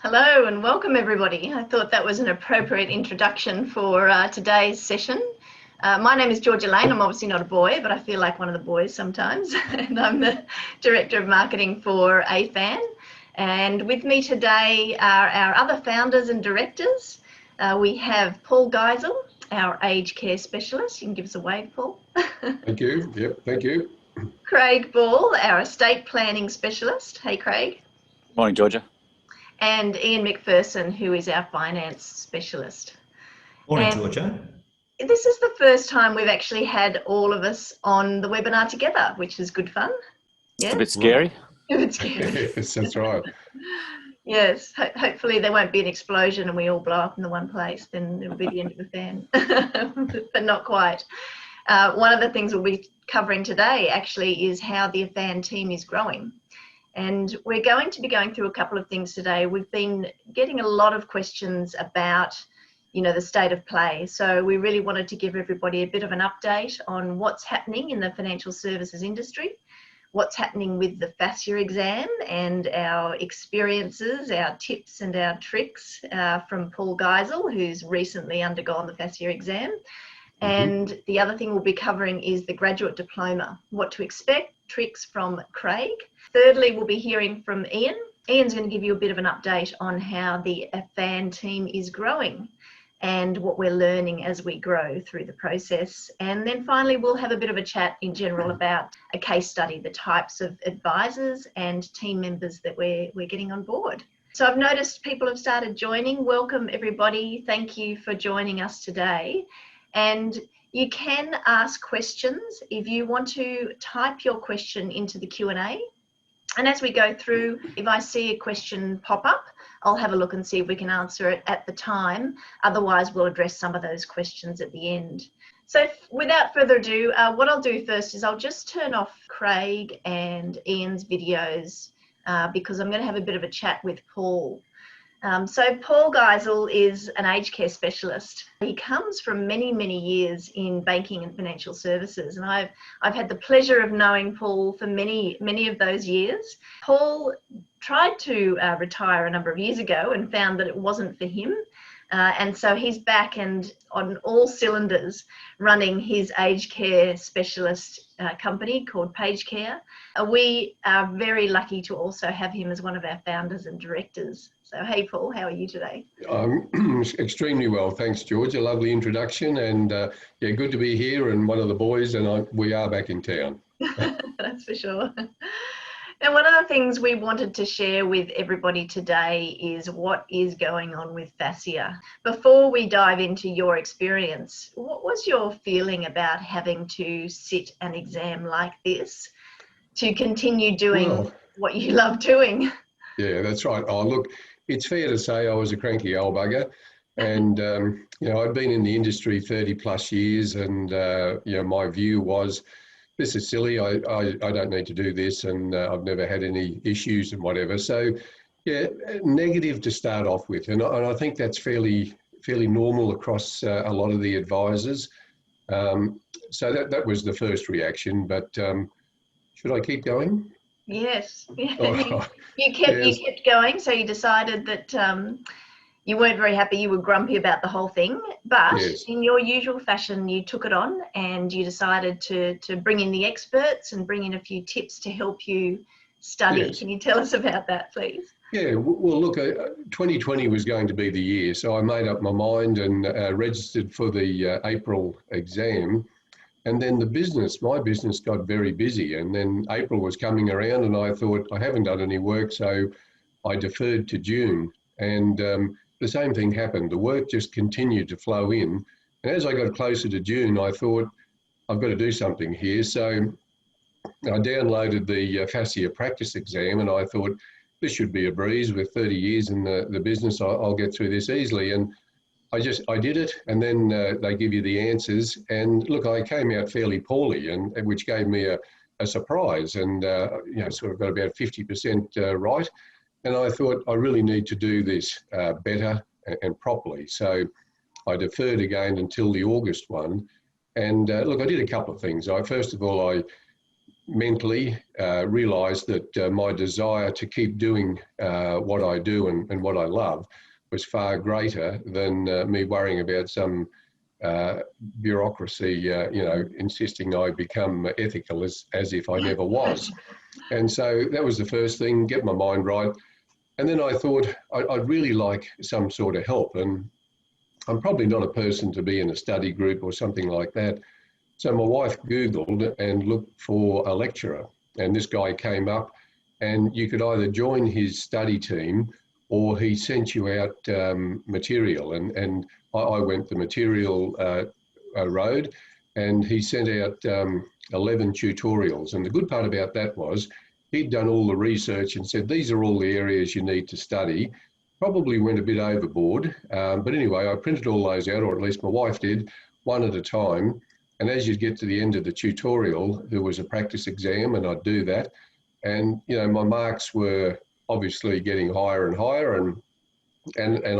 Hello and welcome everybody. I thought that was an appropriate introduction for today's session. My name is Georgia Lane. I'm obviously not a boy, but I feel like one of the boys sometimes. And I'm the Director of Marketing for AFAN. And with me today are our other founders and directors. We have Paul Geisel, our aged care specialist. You can give us a wave, Paul. Thank you. Yep, thank you. Craig Ball, our estate planning specialist. Hey, Craig. Morning, Georgia. And Ian McPherson, who is our finance specialist. Morning, Georgia. This is the first time we've actually had all of us on the webinar together, which is good fun. Yeah? It's a bit scary. A bit scary. Yes, that's right. Yes, hopefully there won't be an explosion and we all blow up in the one place, then it'll be the end of the fan, but not quite. One of the things we'll be covering today actually is how the AFAN team is growing. And we're going to be going through a couple of things today. We've been getting a lot of questions about, the state of play. So we really wanted to give everybody a bit of an update on what's happening in the financial services industry, what's happening with the FASEA exam and our experiences, our tips and our tricks from Paul Geisel, who's recently undergone the FASEA exam. And the other thing we'll be covering is the graduate diploma, what to expect, tricks from Craig. Thirdly, we'll be hearing from Ian. Ian's going to give you a bit of an update on how the AFAN team is growing and what we're learning as we grow through the process. And then finally, we'll have a bit of a chat in general about a case study, the types of advisors and team members that we're getting on board. So I've noticed people have started joining. Welcome, everybody. Thank you for joining us today. And you can ask questions if you want to type your question into the Q&A. And as we go through, if I see a question pop up, I'll have a look and see if we can answer it at the time. Otherwise, we'll address some of those questions at the end. So without further ado, what I'll do first is I'll just turn off Craig and Ian's videos because I'm going to have a bit of a chat with Paul. So Paul Geisel is an aged care specialist. He comes from many, many years in banking and financial services, and I've had the pleasure of knowing Paul for many, many of those years. Paul tried to retire a number of years ago and found that it wasn't for him. And so he's back and on all cylinders running his aged care specialist company called Page Care. We are very lucky to also have him as one of our founders and directors. So, hey, Paul, how are you today? Extremely well. Thanks, George. A lovely introduction. And yeah, good to be here and one of the boys. And we are back in town. That's for sure. And one of the things we wanted to share with everybody today is what is going on with FASEA. Before we dive into your experience, what was your feeling about having to sit an exam like this to continue doing what you love doing? Yeah, that's right. Oh, look, it's fair to say I was a cranky old bugger. And, I'd been in the industry 30 plus years and, my view was, this is silly, I don't need to do this, and I've never had any issues and whatever. So, yeah, negative to start off with. And I think that's fairly normal across a lot of the advisors. So that was the first reaction, but should I keep going? Yes. Oh, you kept going, so you decided that you weren't very happy, you were grumpy about the whole thing, but yes, in your usual fashion, you took it on and you decided to bring in the experts and bring in a few tips to help you study. Yes. Can you tell us about that, please? Yeah, well, look, 2020 was going to be the year, so I made up my mind and registered for the April exam. And then my business got very busy, and then April was coming around and I thought, I haven't done any work, so I deferred to June. And the same thing happened. The work just continued to flow in. And as I got closer to June, I thought, I've got to do something here. So I downloaded the FASEA practice exam and I thought, this should be a breeze. With 30 years in the business, I'll get through this easily. And I did it, and then they give you the answers. And look, I came out fairly poorly, and which gave me a surprise, and sort of got about 50% right. And I thought, I really need to do this better and properly. So I deferred again until the August one. And look, I did a couple of things. First of all, mentally realised that my desire to keep doing what I do and what I love was far greater than me worrying about some bureaucracy, insisting I become ethical as if I never was. And so that was the first thing, get my mind right. And then I thought I'd really like some sort of help. And I'm probably not a person to be in a study group or something like that. So my wife Googled and looked for a lecturer. And this guy came up, and you could either join his study team or he sent you out material. And I went the material road, and he sent out 11 tutorials. And the good part about that was he'd done all the research and said, these are all the areas you need to study. Probably went a bit overboard. But anyway, I printed all those out, or at least my wife did, one at a time. And as you get to the end of the tutorial, there was a practice exam, and I'd do that. And, my marks were obviously getting higher and higher, and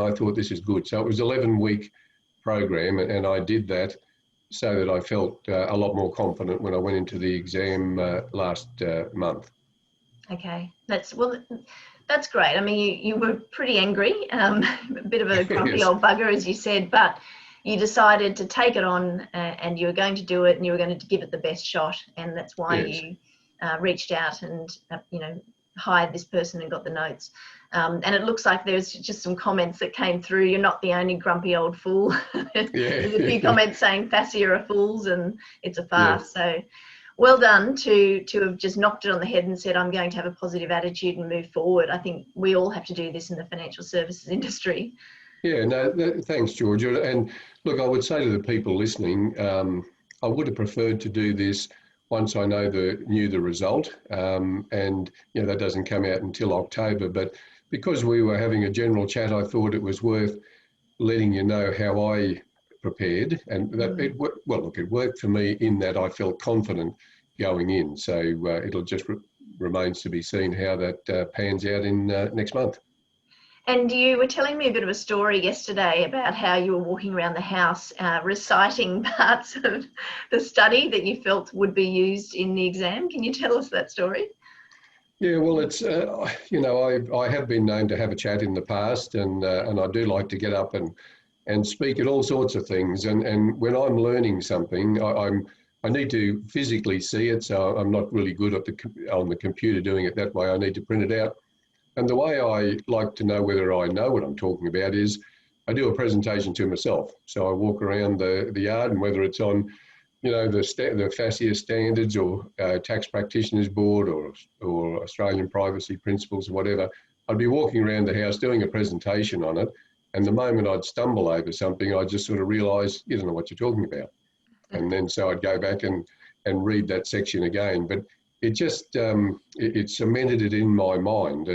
I thought this is good. So it was an 11-week program, and I did that so that I felt a lot more confident when I went into the exam last month. Okay, that's great. I mean, you were pretty angry, a bit of a grumpy Yes. old bugger, as you said, but you decided to take it on, and you were going to do it, and you were going to give it the best shot, and that's why Yes. you reached out and hired this person and got the notes. And it looks like there's just some comments that came through. You're not the only grumpy old fool. There's a few comments saying FASEA are fools and it's a farce. Yeah. So well done to have just knocked it on the head and said, I'm going to have a positive attitude and move forward. I think we all have to do this in the financial services industry. Yeah, no, thanks, Georgia. And look, I would say to the people listening, I would have preferred to do this once I knew the result. And that doesn't come out until October. But because we were having a general chat, I thought it was worth letting you know how I prepared. And that it worked for me in that I felt confident going in. So it'll just remains to be seen how that pans out in next month. And you were telling me a bit of a story yesterday about how you were walking around the house reciting parts of the study that you felt would be used in the exam. Can you tell us that story? Yeah, well, it's, I have been known to have a chat in the past, and I do like to get up and speak at all sorts of things. And when I'm learning something, I need to physically see it, so I'm not really good on the computer doing it that way. I need to print it out. And the way I like to know whether I know what I'm talking about is I do a presentation to myself. So I walk around the yard, and whether it's on, the FASEA standards or Tax Practitioners Board or Australian Privacy Principles or whatever, I'd be walking around the house doing a presentation on it. And the moment I'd stumble over something, I'd just sort of realise, you don't know what you're talking about. And then so I'd go back and read that section again. But it just, it cemented it in my mind.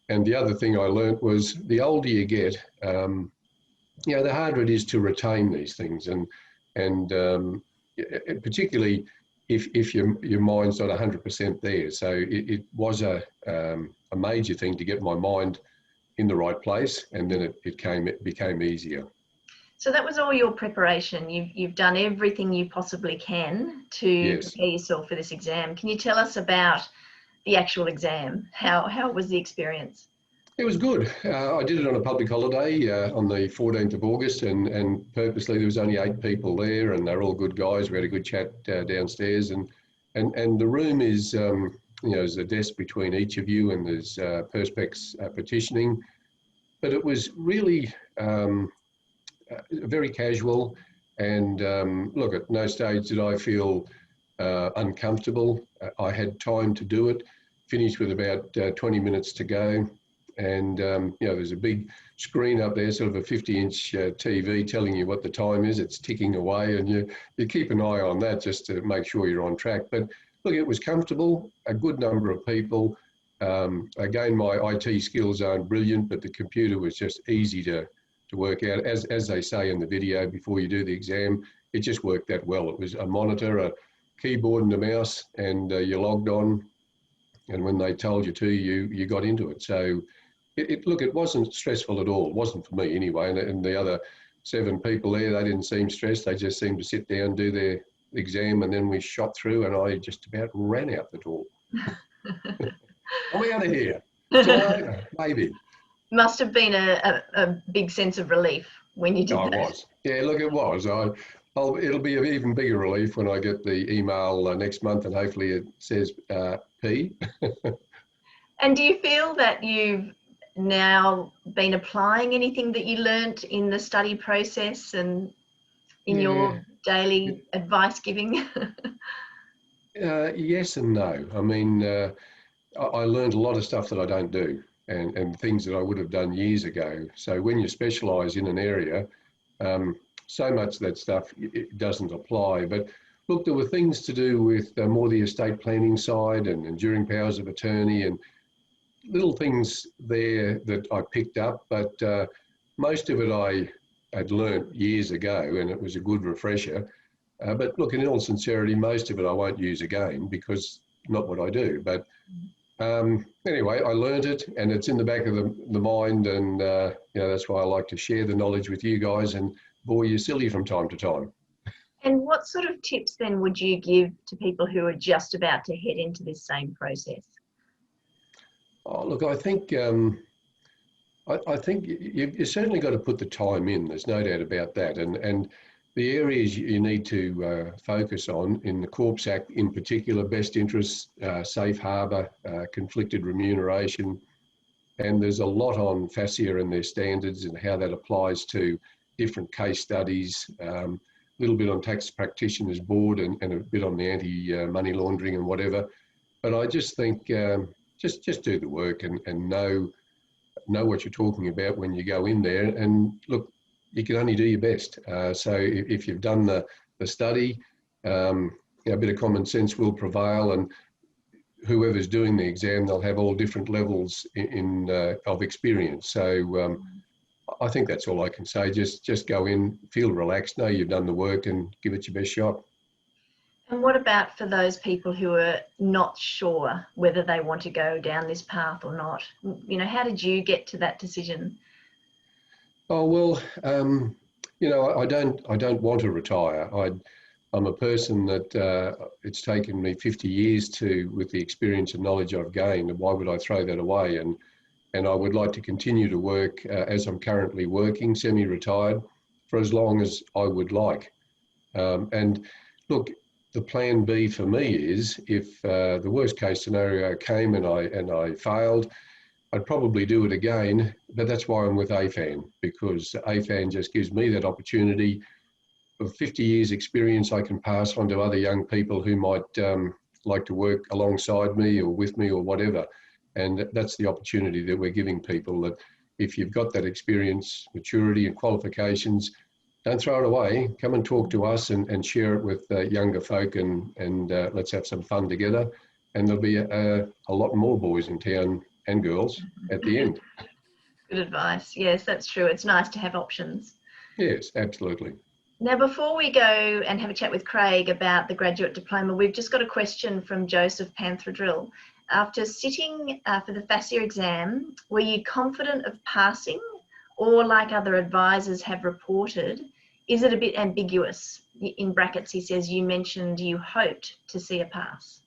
And the other thing I learnt was the older you get, the harder it is to retain these things. And particularly if your mind's not 100% there. So it was a major thing to get my mind in the right place, and then it became easier. So that was all your preparation. You've done everything you possibly can to prepare yourself for this exam. Can you tell us about the actual exam? How was the experience? It was good. I did it on a public holiday on the 14th of August, and purposely there was only 8 people there, and they're all good guys. We had a good chat downstairs, and the room is, there's a desk between each of you, and there's Perspex petitioning. But it was really very casual, and look, at no stage did I feel uncomfortable. I had time to do it, finished with about 20 minutes to go. And, there's a big screen up there, sort of a 50-inch TV telling you what the time is. It's ticking away, and you keep an eye on that just to make sure you're on track. But look, it was comfortable, a good number of people. Again, my IT skills aren't brilliant, but the computer was just easy to work out. As they say in the video before you do the exam, it just worked that well. It was a monitor, a keyboard and a mouse, and you logged on. And when they told you to, you got into it. So it wasn't stressful at all. It wasn't for me anyway. And the other 7 people there, they didn't seem stressed. They just seemed to sit down, do exam, and then we shot through, and I just about ran out the door. I'm out of here. Tomorrow, maybe. Must have been a big sense of relief when you did that. It was. Yeah, look, it was. It'll be an even bigger relief when I get the email next month, and hopefully it says P. And do you feel that you've now been applying anything that you learnt in the study process and in your daily advice giving? Yes and no. I mean, I learned a lot of stuff that I don't do, and things that I would have done years ago. So when you specialise in an area, so much of that stuff it doesn't apply. But look, there were things to do with more the estate planning side and enduring powers of attorney and little things there that I picked up. But most of it I had learnt years ago, and it was a good refresher. But look, in all sincerity, most of it I won't use again because not what I do. But anyway, I learned it, and it's in the back of the mind, and that's why I like to share the knowledge with you guys and bore you silly from time to time. And what sort of tips then would you give to people who are just about to head into this same process? Oh, look, I think you certainly got to put the time in. There's no doubt about that, and the areas you need to focus on in the Corps Act, in particular, best interests, safe harbour, conflicted remuneration, and there's a lot on FASEA and their standards and how that applies to different case studies, a little bit on tax practitioners board and a bit on the anti-money laundering and whatever. But I just think just do the work and know what you're talking about when you go in there. And look, you can only do your best. So if you've done the study, a bit of common sense will prevail, and whoever's doing the exam, they'll have all different levels of experience. So I think that's all I can say. Just go in, feel relaxed, know you've done the work, and give it your best shot. And what about for those people who are not sure whether they want to go down this path or not? How did you get to that decision? Oh, well, I don't want to retire. I'm a person that it's taken me 50 years with the experience and knowledge I've gained, and why would I throw that away? And I would like to continue to work as I'm currently working, semi-retired, for as long as I would like. And look, the plan B for me is if the worst case scenario came and I failed, I'd probably do it again, but that's why I'm with AFAN, because AFAN just gives me that opportunity of 50 years experience I can pass on to other young people who might like to work alongside me or with me or whatever. And that's the opportunity that we're giving people, that if you've got that experience, maturity and qualifications, don't throw it away. Come and talk to us and share it with younger folk, and let's have some fun together. And there'll be a lot more boys in town and girls at the end. Good advice. Yes, that's true. It's nice to have options. Yes, absolutely. Now, before we go and have a chat with Craig about the graduate diploma, we've just got a question from Joseph Panthradrill. After sitting for the FASEA exam, were you confident of passing, or like other advisors have reported, is it a bit ambiguous? In brackets, he says, you mentioned you hoped to see a pass.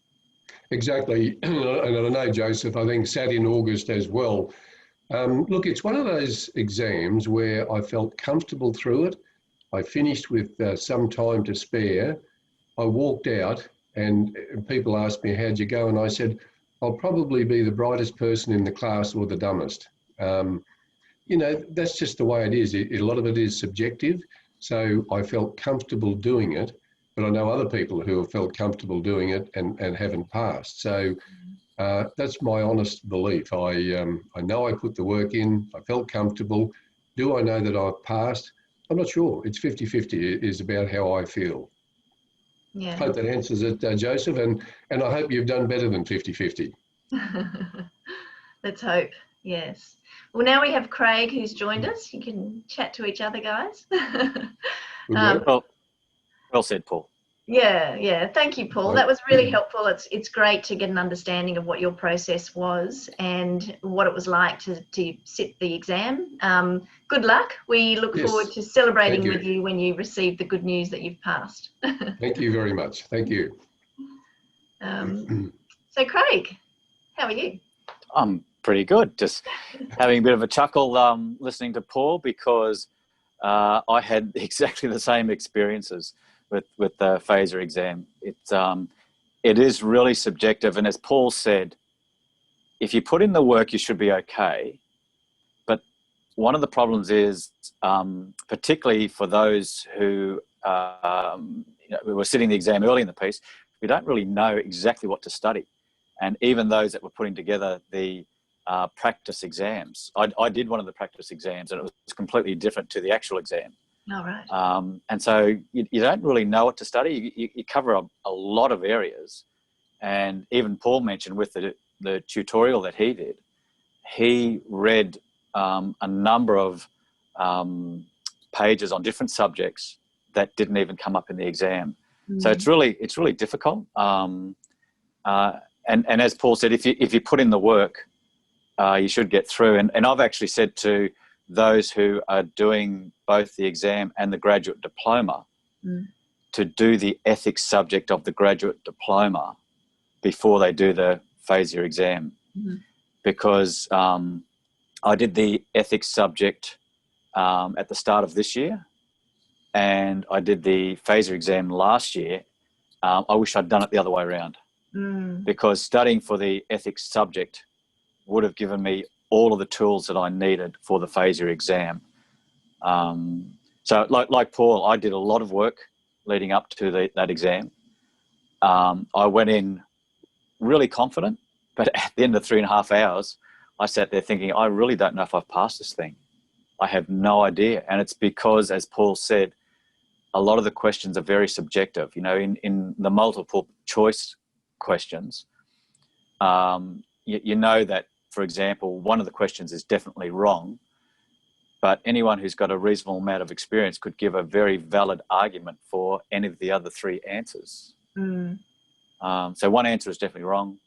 Exactly. And I know, Joseph, I think sat in August as well. Look, it's one of those exams where I felt comfortable through it. I finished with some time to spare. I walked out and people asked me, how'd you go? And I said, I'll probably be the brightest person in the class or the dumbest. That's just the way it is. A lot of it is subjective. So I felt comfortable doing it, but I know other people who have felt comfortable doing it and haven't passed. So that's my honest belief. I know I put the work in, I felt comfortable. Do I know that I've passed? I'm not sure. It's 50-50 is about how I feel. Yeah. Hope that answers it, Joseph, and I hope you've done better than 50-50. Let's hope, yes. Well, now we have Craig who's joined us. You can chat to each other, guys. Well said, Paul. Yeah. Thank you, Paul. That was really helpful. It's great to get an understanding of what your process was and what it was like to sit the exam. Good luck. We look forward to celebrating with you when you receive the good news that you've passed. Thank you very much. Thank you. So Craig, how are you? I'm pretty good. Just having a bit of a chuckle listening to Paul, because I had exactly the same experiences with the FASEA exam. It is really subjective, and as Paul said, if you put in the work, you should be okay. But one of the problems is, particularly for those who were sitting the exam early in the piece, we don't really know exactly what to study. And even those that were putting together the practice exams, I did one of the practice exams, and it was completely different to the actual exam. All right. And so you don't really know what to study. You cover a lot of areas. And even Paul mentioned with the tutorial that he did, he read a number of pages on different subjects that didn't even come up in the exam. So it's really difficult. And as Paul said, if you put in the work, you should get through. And I've actually said to those who are doing both the exam and the graduate diploma to do the ethics subject of the graduate diploma before they do the FASEA exam. Because I did the ethics subject at the start of this year, and I did the FASEA exam last year. I wish I'd done it the other way around, because studying for the ethics subject would have given me all of the tools that I needed for the FASEA exam. So like Paul, I did a lot of work leading up to that exam. I went in really confident, but at the end of 3.5 hours, I sat there thinking, I really don't know if I've passed this thing. I have no idea. And it's because, as Paul said, a lot of the questions are very subjective. You know, in the multiple choice questions, you know that, for example, one of the questions is definitely wrong, but anyone who's got a reasonable amount of experience could give a very valid argument for any of the other 3 answers. So one answer is definitely wrong.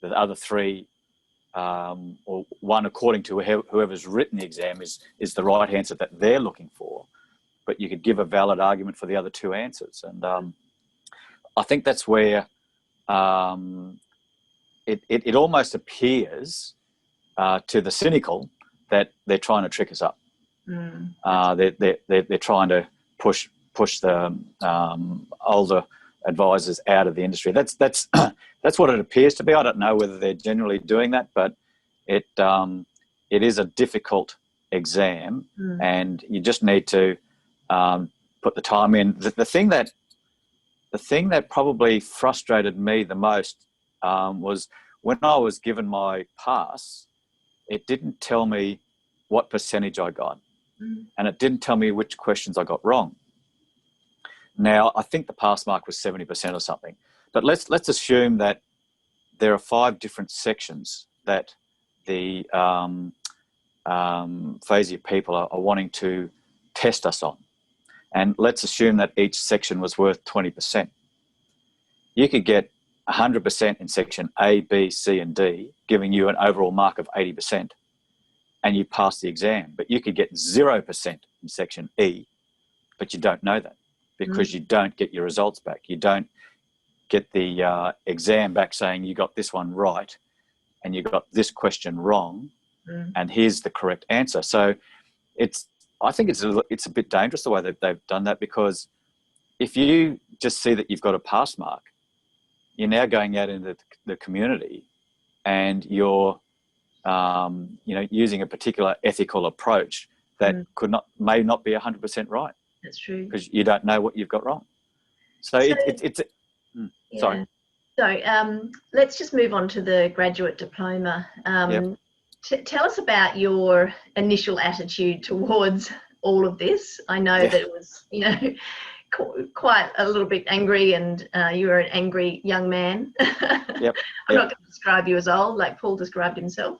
The other 3, or one according to whoever's written the exam, is the right answer that they're looking for. But you could give a valid argument for the other 2 answers. And I think that's where it almost appears to the cynical that they're trying to trick us up. They're trying to push the older advisors out of the industry. That's what it appears to be. I don't know whether they're generally doing that, but it is a difficult exam, and you just need to put the time in. The thing that probably frustrated me the most was when I was given my pass, it didn't tell me what percentage I got, and it didn't tell me which questions I got wrong. Now, I think the pass mark was 70% or something, but let's assume that there are 5 different sections that the FASEA people are wanting to test us on. And let's assume that each section was worth 20%. You could get 100% in section A, B, C, and D, giving you an overall mark of 80%, and you pass the exam. But you could get 0% in section E, but you don't know that because you don't get your results back. You don't get the exam back saying you got this one right and you got this question wrong, and here's the correct answer. So I think it's a bit dangerous the way that they've done that, because if you just see that you've got a pass mark, you're now going out into the community and you're using a particular ethical approach that may not be 100% right. That's true. Because you don't know what you've got wrong. Sorry. So let's just move on to the graduate diploma. Tell us about your initial attitude towards all of this. I know that it was, quite a little bit angry, and you were an angry young man. I'm not going to describe you as old, like Paul described himself.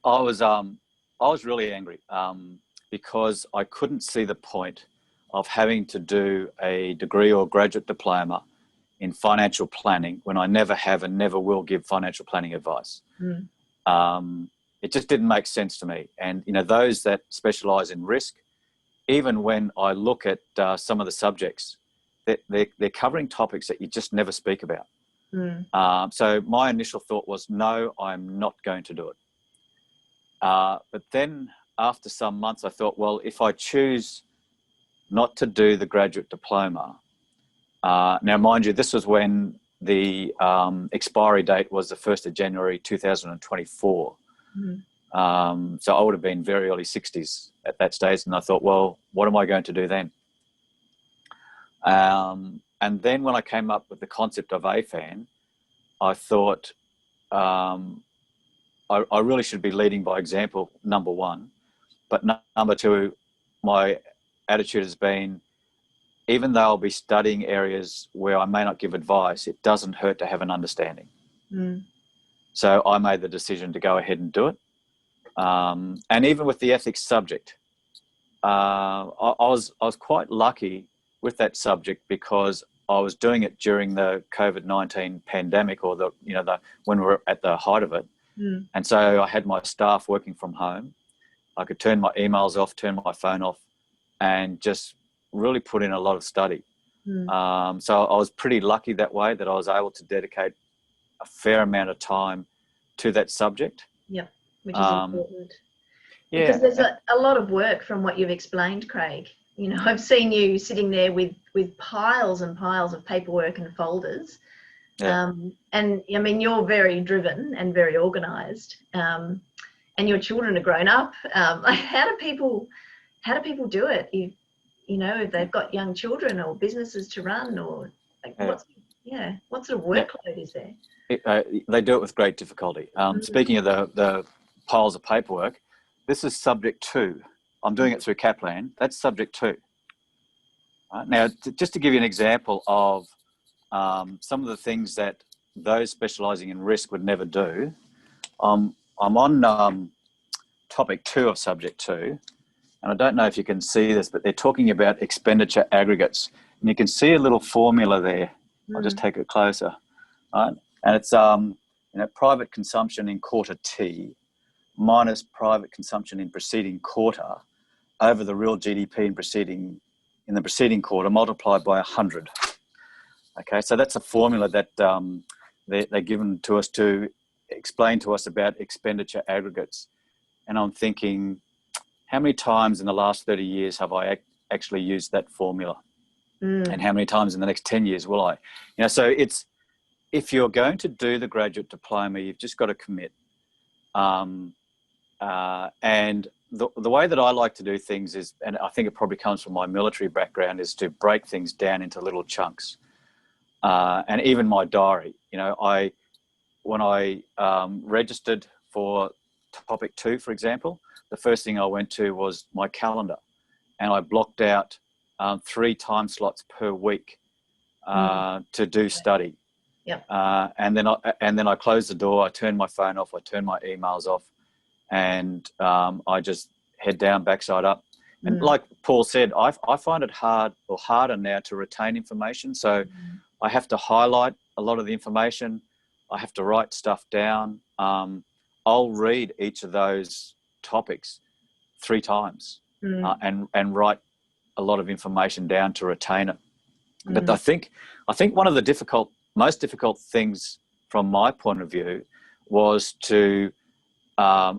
I was really angry because I couldn't see the point of having to do a degree or graduate diploma in financial planning when I never have and never will give financial planning advice. It just didn't make sense to me. And, you know, those that specialise in risk, even when I look at some of the subjects, they're covering topics that you just never speak about. So my initial thought was, no, I'm not going to do it. But then after some months, I thought, well, if I choose not to do the graduate diploma, now, mind you, this was when the expiry date was the 1st of January 2024. So I would have been very early 60s at that stage. And I thought, well, what am I going to do then? And then when I came up with the concept of AFAN, I thought I really should be leading by example, number one. But number two, my attitude has been, even though I'll be studying areas where I may not give advice, it doesn't hurt to have an understanding. So I made the decision to go ahead and do it. And even with the ethics subject, I was quite lucky with that subject because I was doing it during the COVID-19 pandemic, or when we were at the height of it. And so I had my staff working from home. I could turn my emails off, turn my phone off, and just really put in a lot of study. So I was pretty lucky that way, that I was able to dedicate a fair amount of time to that subject. Yeah, which is important. Yeah, because there's a lot of work from what you've explained, Craig. You know, I've seen you sitting there with piles and piles of paperwork and folders. And I mean, you're very driven and very organised, and your children are grown up. How do people do it? You know, if they've got young children or businesses to run, or like, what sort of workload is there? They do it with great difficulty. Speaking of the piles of paperwork, this is subject 2. I'm doing it through Kaplan. That's subject 2. Now, just to give you an example of some of the things that those specialising in risk would never do, I'm on topic 2 of subject 2. And I don't know if you can see this, but they're talking about expenditure aggregates. And you can see a little formula there. I'll just take it closer. Right? And it's private consumption in quarter T minus private consumption in preceding quarter over the real GDP in the preceding quarter multiplied by 100. Okay, so that's a formula that they're given to us to explain to us about expenditure aggregates. And I'm thinking, how many times in the last 30 years have I actually used that formula? And how many times in the next 10 years will I? You know, so it's, if you're going to do the graduate diploma, you've just got to commit. And the way that I like to do things is, and I think it probably comes from my military background, is to break things down into little chunks. And even my diary, you know, when I registered for topic 2, for example, the first thing I went to was my calendar, and I blocked out 3 time slots per week to do study. And then I closed the door, I turned my phone off, I turned my emails off, and I just head down, backside up. And like Paul said, I find it harder now to retain information. So I have to highlight a lot of the information. I have to write stuff down. I'll read each of those topics 3 times and write a lot of information down to retain it. But I think one of the most difficult things from my point of view was to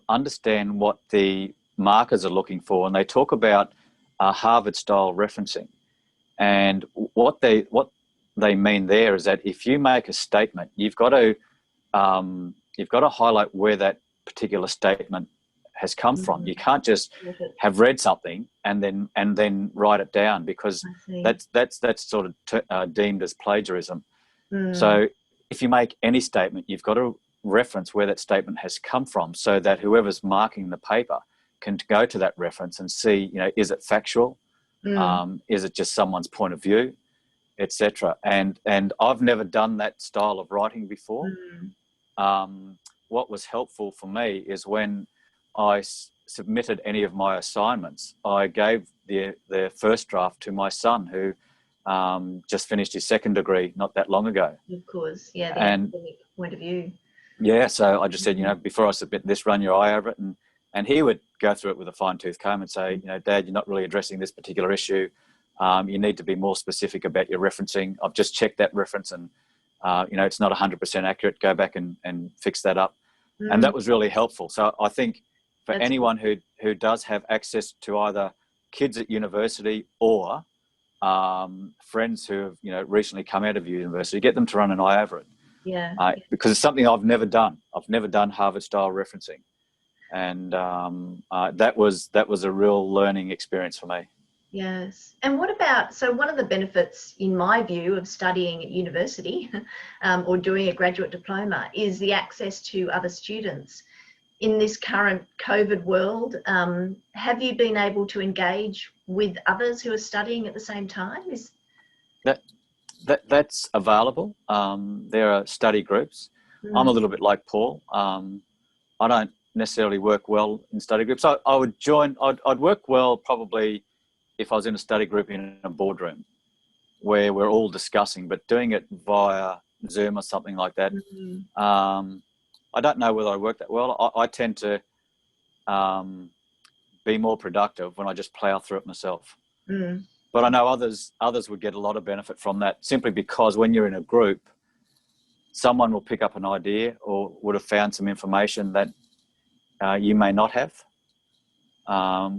understand what the markers are looking for. And they talk about Harvard-style referencing. And what they mean there is that if you make a statement, you've got to highlight where that particular statement has come from. You can't just have read something and then write it down, because that's sort of deemed as plagiarism. So if you make any statement, you've got to reference where that statement has come from, so that whoever's marking the paper can go to that reference and see, you know, is it factual? Is it just someone's point of view, etc. And I've never done that style of writing before. What was helpful for me is when I submitted any of my assignments, I gave the first draft to my son, who just finished his second degree not that long ago. Of course, yeah, the And academic point of view. yeah, so I just said, before I submit this, run your eye over it. And he would go through it with a fine-tooth comb and say, Dad, you're not really addressing this particular issue. You need to be more specific about your referencing. I've just checked that reference and, it's not 100% accurate. Go back and fix that up. And that was really helpful. So I think for anyone who does have access to either kids at university or friends who have, recently come out of university, get them to run an eye over it. Yeah. Because it's something I've never done. I've never done Harvard-style referencing. And that was a real learning experience for me. Yes. And what about, so one of the benefits, in my view, of studying at university or doing a graduate diploma is the access to other students. In this current COVID world, have you been able to engage with others who are studying at the same time? That's available. There are study groups. I'm a little bit like Paul. I don't necessarily work well in study groups. I would join, I'd work well probably if I was in a study group in a boardroom where we're all discussing, but doing it via Zoom or something like that, I don't know whether I work that well. I tend to be more productive when I just plow through it myself. But I know others would get a lot of benefit from that, simply because when you're in a group, someone will pick up an idea or would have found some information that you may not have,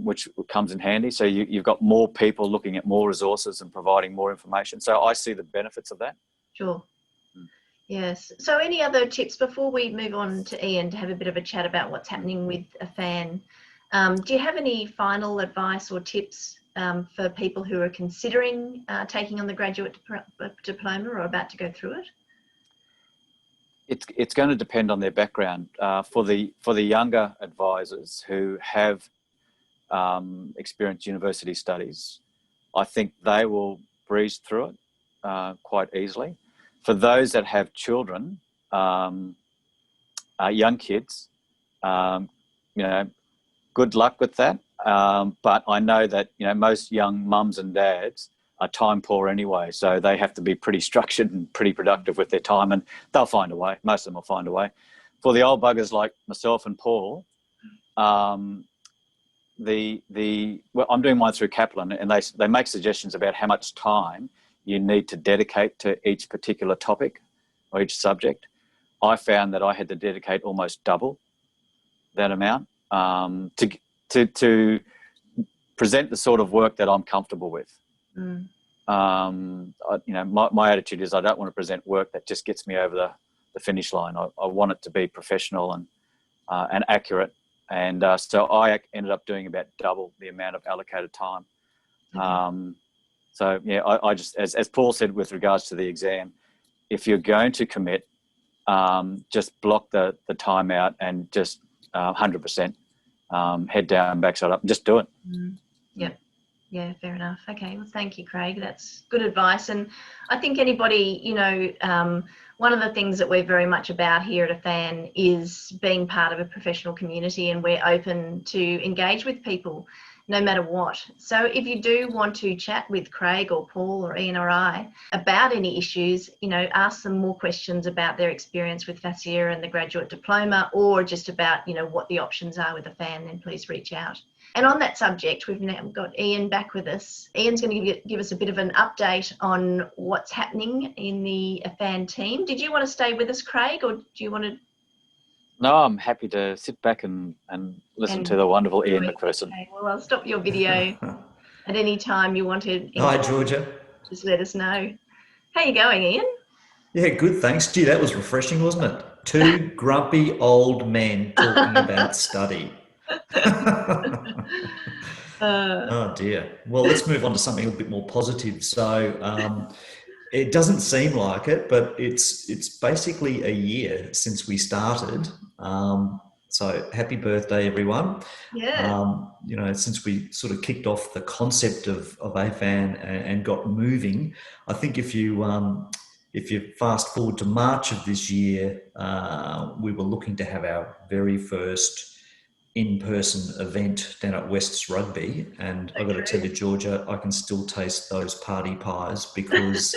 which comes in handy. So you've got more people looking at more resources and providing more information. So I see the benefits of that. Sure. Yes. So any other tips before we move on to Ian to have a bit of a chat about what's happening with AFAN? Do you have any final advice or tips for people who are considering taking on the graduate diploma or about to go through it? It's going to depend on their background. For the younger advisors who have experienced university studies, I think they will breeze through it quite easily. For those that have children, young kids, good luck with that. But I know that most young mums and dads are time poor anyway, so they have to be pretty structured and pretty productive with their time, and they'll find a way. Most of them will find a way. For the old buggers like myself and Paul, well, I'm doing mine through Kaplan, and they make suggestions about how much time you need to dedicate to each particular topic or each subject. I found that I had to dedicate almost double that amount to present the sort of work that I'm comfortable with. My attitude is I don't want to present work that just gets me over the finish line. I want it to be professional and accurate. And so I ended up doing about double the amount of allocated time. So yeah, I just, as Paul said with regards to the exam, if you're going to commit, just block the time out and just 100% head down, backside up, just do it. Yep. Yeah, fair enough. Okay, well, thank you, Craig. That's good advice. And I think anybody, one of the things that we're very much about here at AFAN is being part of a professional community, and we're open to engage with people no matter what. So if you do want to chat with Craig or Paul or Ian or I about any issues, ask them more questions about their experience with FASEA and the graduate diploma, or just about, what the options are with AFAN, then please reach out. And on that subject, we've now got Ian back with us. Ian's going to give us a bit of an update on what's happening in the AFAN team. Did you want to stay with us, Craig, or do you want to? No, I'm happy to sit back and listen to the wonderful Ian McPherson. Okay, well, I'll stop your video at any time you want to. Hi, Georgia. Just let us know. How you going, Ian? Yeah, good, thanks. Gee, that was refreshing, wasn't it? Two grumpy old men talking about study. Oh dear. Well, let's move on to something a bit more positive. So it doesn't seem like it, but it's basically a year since we started. So happy birthday, everyone. Yeah. Since we sort of kicked off the concept of AFAN and got moving, I think if you fast forward to March of this year, we were looking to have our very first in-person event down at West's Rugby, and I've got to tell you, Georgia, I can still taste those party pies because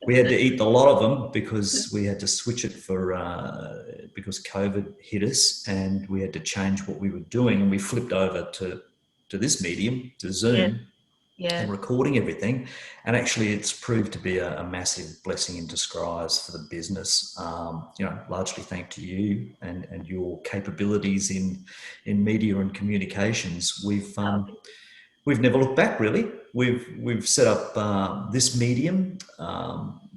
we had to eat a lot of them because we had to switch it because COVID hit us and we had to change what we were doing, and we flipped over to this medium, to Zoom. Yeah. And recording everything, and actually it's proved to be a massive blessing in disguise for the business, largely thanks to you and your capabilities in media and communications. We've never looked back, really. We've set up this medium.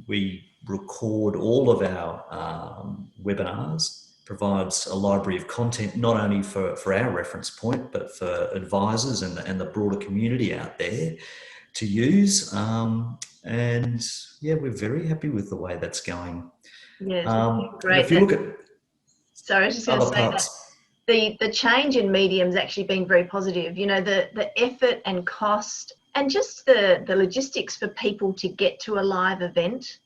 We record all of our webinars, provides a library of content not only for our reference point, but for advisors and the broader community out there to use. And yeah, we're very happy with the way that's going. Yeah, great. If you look at sorry, I was just going to say parts, that the change in medium's actually been very positive. You know, the effort and cost and just the logistics for people to get to a live event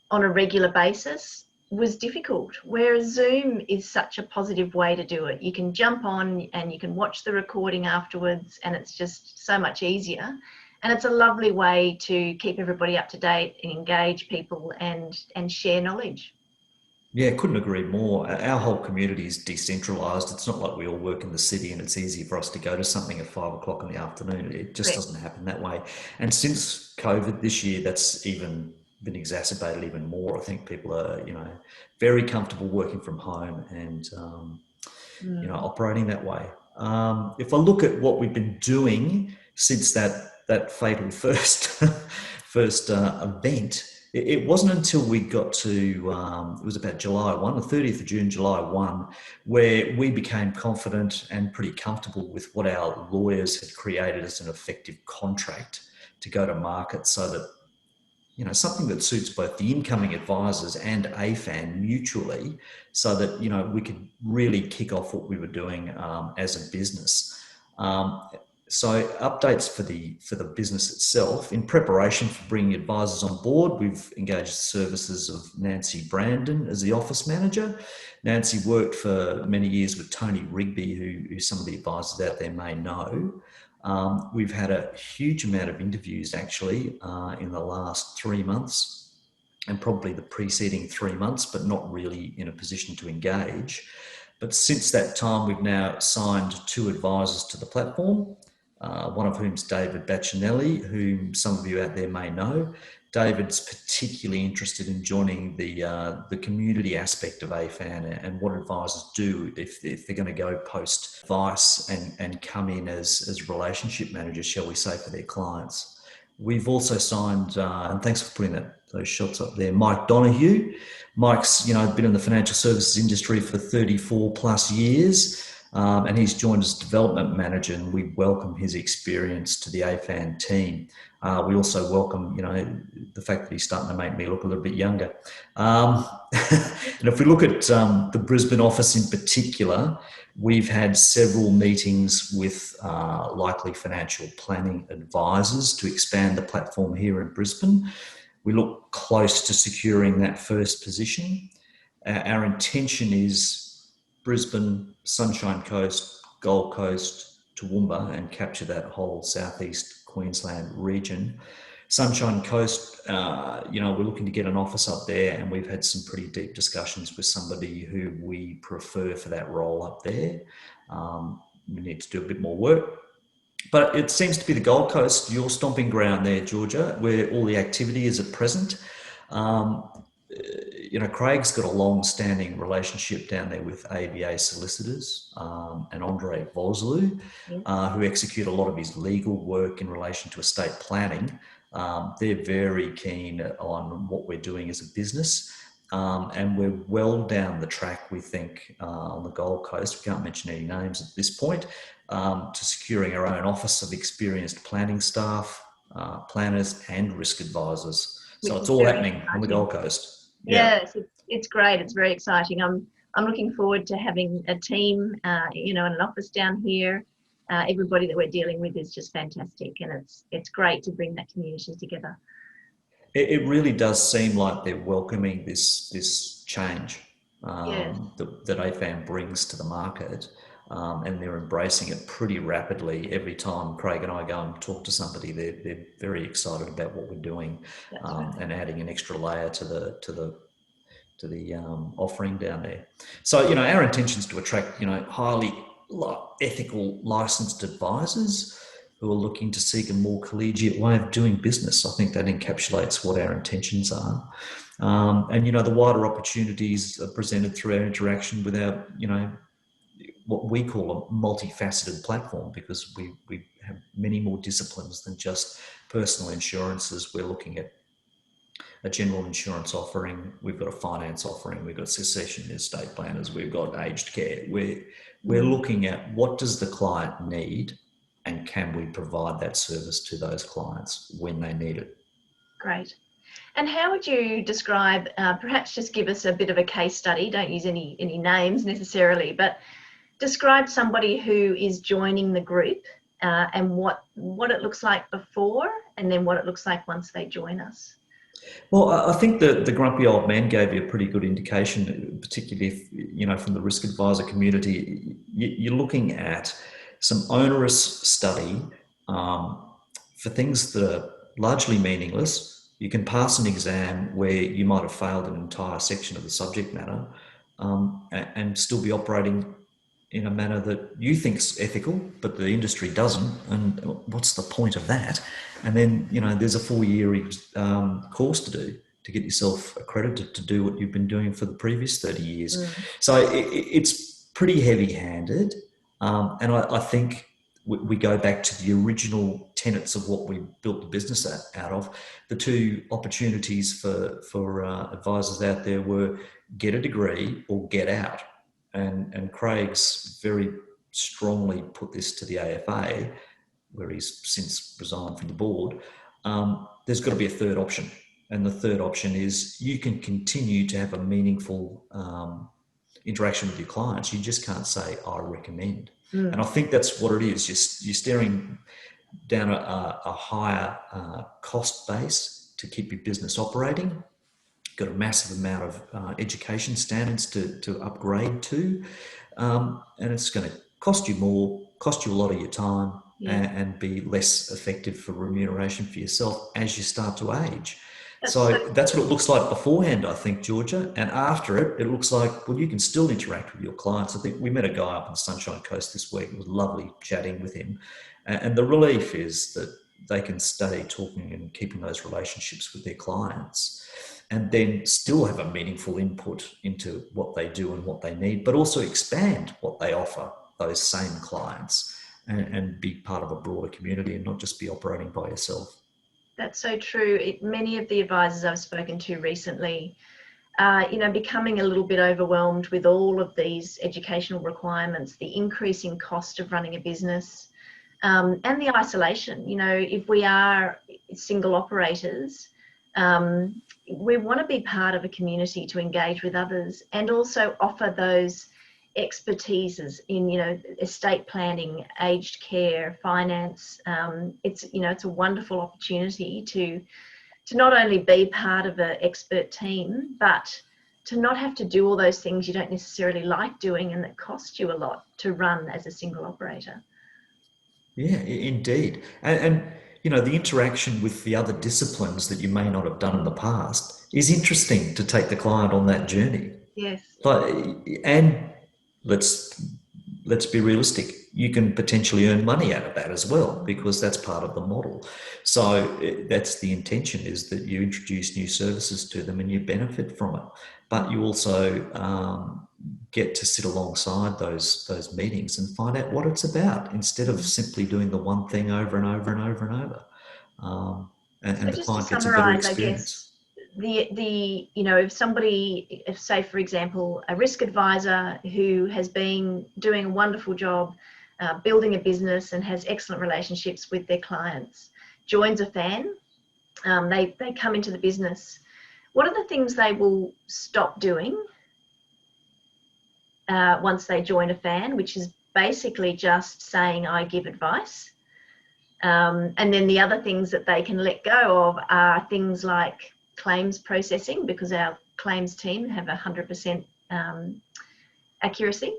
on a regular basis was difficult, whereas Zoom is such a positive way to do it. You can jump on and you can watch the recording afterwards, and it's just so much easier. And it's a lovely way to keep everybody up to date and engage people and share knowledge. Yeah, couldn't agree more. Our whole community is decentralised. It's not like we all work in the city and it's easy for us to go to something at 5 o'clock in the afternoon. It just doesn't happen that way. And since COVID this year, that's even been exacerbated even more. I think people are, very comfortable working from home and, operating that way. If I look at what we've been doing since that fatal first event, it wasn't until we got to, it was about July 1, the 30th of June, July 1, where we became confident and pretty comfortable with what our lawyers had created as an effective contract to go to market, so that, something that suits both the incoming advisors and AFAN mutually, so that, we could really kick off what we were doing as a business. So updates for the business itself. In preparation for bringing advisors on board, we've engaged the services of Nancy Brandon as the office manager. Nancy worked for many years with Tony Rigby, who some of the advisors out there may know. We've had a huge amount of interviews actually in the last 3 months and probably the preceding 3 months, but not really in a position to engage. But since that time, we've now signed 2 advisors to the platform. One of whom's David Baccinelli, whom some of you out there may know. David's particularly interested in joining the community aspect of AFAN and what advisors do if they're going to go post advice and come in as relationship managers, shall we say, for their clients. We've also signed, and thanks for putting those shots up there, Mike Donoghue. Mike's been in the financial services industry for 34 plus years. And he's joined as development manager, and we welcome his experience to the AFAN team. We also welcome, the fact that he's starting to make me look a little bit younger. And if we look at the Brisbane office in particular, we've had several meetings with likely financial planning advisors to expand the platform here in Brisbane. We look close to securing that first position. Our intention is Brisbane, Sunshine Coast, Gold Coast, Toowoomba, and capture that whole southeast Queensland region. Sunshine Coast, we're looking to get an office up there, and we've had some pretty deep discussions with somebody who we prefer for that role up there. We need to do a bit more work. But it seems to be the Gold Coast, your stomping ground there, Georgia, where all the activity is at present. Craig's got a long-standing relationship down there with ABA solicitors and Andre Vosloo, who execute a lot of his legal work in relation to estate planning. They're very keen on what we're doing as a business, and we're well down the track, we think, on the Gold Coast. We can't mention any names at this point, to securing our own office of experienced planning staff, planners and risk advisors. So it's all happening on the Gold Coast. Yes, it's great. It's very exciting. I'm looking forward to having a team, and an office down here. Everybody that we're dealing with is just fantastic, and it's great to bring that community together. It really does seem like they're welcoming this change that AFAN brings to the market. and they're embracing it pretty rapidly. Every time Craig and I go and talk to somebody, they're very excited about what we're doing, and adding an extra layer to the offering down there. So, our intention is to attract, highly ethical licensed advisors who are looking to seek a more collegiate way of doing business. I think that encapsulates what our intentions are. And, the wider opportunities are presented through our interaction with our, what we call a multifaceted platform, because we have many more disciplines than just personal insurances. We're looking at a general insurance offering, we've got a finance offering, we've got succession estate planners, we've got aged care. We're looking at what does the client need, and can we provide that service to those clients when they need it. Great. And how would you describe, perhaps just give us a bit of a case study, don't use any names necessarily, but describe somebody who is joining the group, and what it looks like before, and then what it looks like once they join us. Well, I think the grumpy old man gave you a pretty good indication, particularly if, from the risk advisor community. You're looking at some onerous study for things that are largely meaningless. You can pass an exam where you might have failed an entire section of the subject matter, and still be operating in a manner that you think's ethical, but the industry doesn't. And what's the point of that? And then, there's a 4-year course to do to get yourself accredited to do what you've been doing for the previous 30 years. So it's pretty heavy-handed. And I think we go back to the original tenets of what we built the business out of. The two opportunities for advisors out there were get a degree or get out. And Craig's very strongly put this to the AFA, where he's since resigned from the board. There's got to be a third option. And the third option is you can continue to have a meaningful interaction with your clients. You just can't say, I recommend. And I think that's what it is. You're staring down a higher cost base to keep your business operating. Got a massive amount of education standards to upgrade to, and it's going to cost you more, cost you a lot of your time, and be less effective for remuneration for yourself as you start to age. So that's what it looks like beforehand, I think, Georgia. And after it, it looks like, well, you can still interact with your clients. I think we met a guy up on the Sunshine Coast this week. It was lovely chatting with him. And the relief is that they can stay talking and keeping those relationships with their clients, and then still have a meaningful input into what they do and what they need, but also expand what they offer those same clients, and be part of a broader community and not just be operating by yourself. That's so true. Many of the advisors I've spoken to recently are, becoming a little bit overwhelmed with all of these educational requirements, the increasing cost of running a business, and the isolation. If we are single operators, we want to be part of a community to engage with others, and also offer those expertises in, estate planning, aged care, finance. It's a wonderful opportunity to not only be part of an expert team, but to not have to do all those things you don't necessarily like doing and that cost you a lot to run as a single operator. Yeah, indeed. And the interaction with the other disciplines that you may not have done in the past is interesting to take the client on that journey. Yes. And let's be realistic. You can potentially earn money out of that as well, because that's part of the model. So that's the intention, is that you introduce new services to them and you benefit from it. But you also get to sit alongside those meetings and find out what it's about, instead of simply doing the one thing over and over and over and over. And the client gets a better experience. If say, for example, a risk advisor who has been doing a wonderful job building a business and has excellent relationships with their clients, joins AFAN, they come into the business. What are the things they will stop doing once they join AFAN, which is basically just saying, I give advice? And then the other things that they can let go of are things like claims processing, because our claims team have 100% accuracy.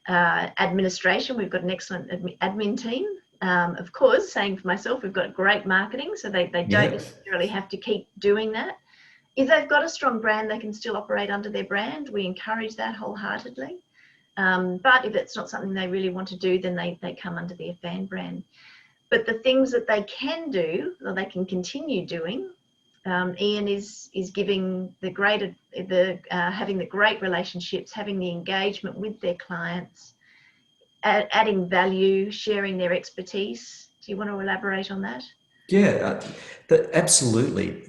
Administration, we've got an excellent admin team. Of course, saying for myself, we've got great marketing, so they don't necessarily have to keep doing that. If they've got a strong brand, they can still operate under their brand. We encourage that wholeheartedly. But if it's not something they really want to do, then they come under the AFAN brand. But the things that they can do, or they can continue doing, Ian is giving having the great relationships, having the engagement with their clients, adding value, sharing their expertise. Do you want to elaborate on that? Yeah, absolutely.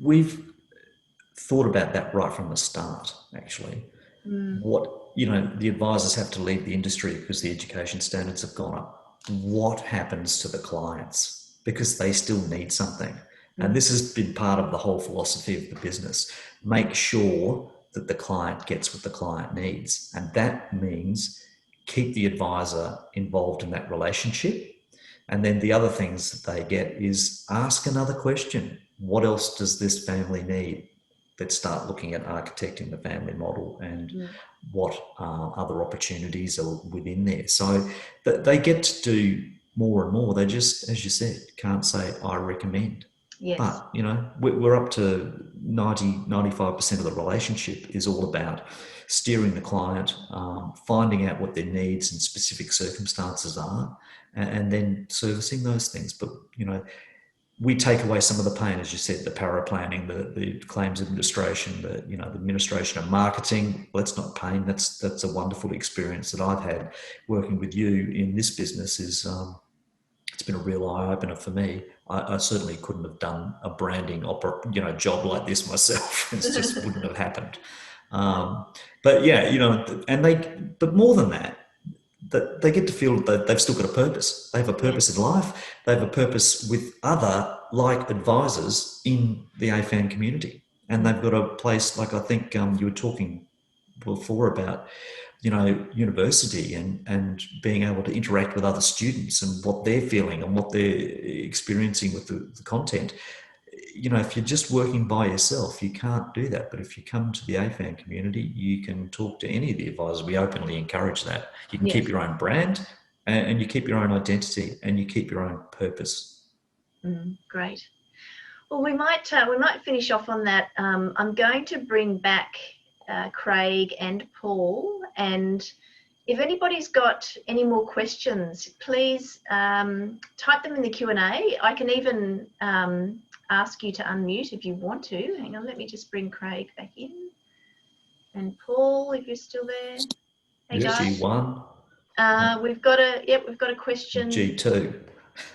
We've thought about that right from the start, actually. What, the advisors have to leave the industry because the education standards have gone up. What happens to the clients? Because they still need something. And this has been part of the whole philosophy of the business. Make sure that the client gets what the client needs. And that means keep the advisor involved in that relationship. And then the other things that they get is ask another question. What else does this family need? Let's start looking at architecting the family model and what other opportunities are within there. So they get to do more and more. They just, as you said, can't say, I recommend. Yes. But, we're up to 95% of the relationship is all about steering the client, finding out what their needs and specific circumstances are, and then servicing those things. But, we take away some of the pain, as you said, the paraplanning, the claims administration, the administration of marketing. Well, that's not pain. That's a wonderful experience that I've had working with you in this business. It's been a real eye opener for me. I certainly couldn't have done a branding job like this myself. It just wouldn't have happened. But yeah, but more than that they get to feel that they've still got a purpose. They have a purpose in life. They have a purpose with other like advisors in the AFAN community. And they've got a place, like I think you were talking before about, university and being able to interact with other students and what they're feeling and what they're experiencing with the content. If you're just working by yourself, you can't do that. But if you come to the AFAN community, you can talk to any of the advisors. We openly encourage that. You can keep your own brand and you keep your own identity and you keep your own purpose. Great. Well, we might finish off on that. I'm going to bring back Craig and Paul, and if anybody's got any more questions, please type them in the Q&A. I can even ask you to unmute if you want to. Hang on, let me just bring Craig back in. And Paul, if you're still there. Hey yes, guys. G1. We've got a question. G2.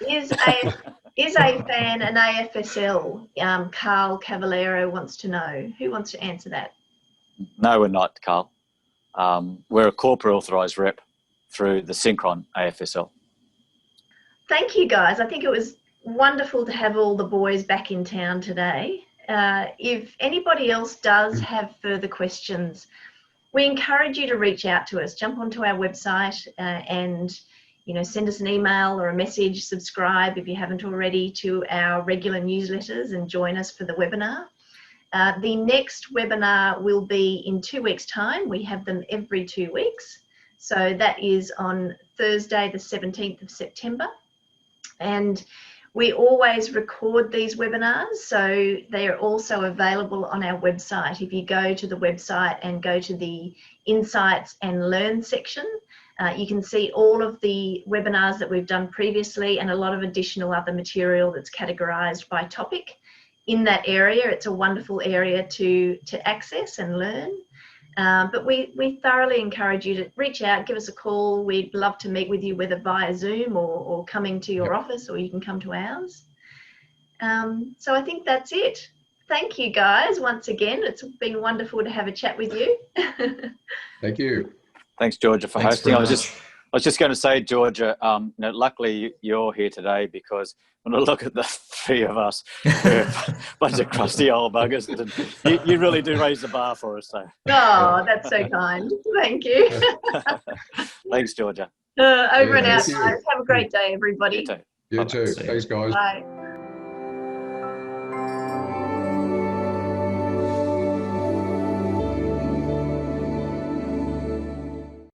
Is AFAN an AFSL? Carl Cavallero wants to know. Who wants to answer that? No, we're not, Carl. We're a corporate authorised rep through the Synchron AFSL. Thank you, guys. I think it was wonderful to have all the boys back in town today. If anybody else does have further questions, we encourage you to reach out to us. Jump onto our website and send us an email or a message. Subscribe if you haven't already to our regular newsletters and join us for the webinar. The next webinar will be in 2 weeks' time. We have them every 2 weeks. So that is on Thursday, the 17th of September. And we always record these webinars, so they are also available on our website. If you go to the website and go to the Insights and Learn section, you can see all of the webinars that we've done previously and a lot of additional other material that's categorised by topic. In that area, it's a wonderful area to access and learn. But we thoroughly encourage you to reach out, give us a call. We'd love to meet with you, whether via Zoom or coming to your office, or you can come to ours. So I think that's it. Thank you, guys, once again. It's been wonderful to have a chat with you. Thank you. Thanks, Georgia, for hosting. I was just going to say, Georgia, luckily you're here today, because when I look at the three of us, we're a bunch of crusty old buggers. And you really do raise the bar for us. So. Oh, that's so kind. Thank you. Thanks, Georgia. Over and out, guys. Have a great day, everybody. You too. You too. Thanks, guys. Bye.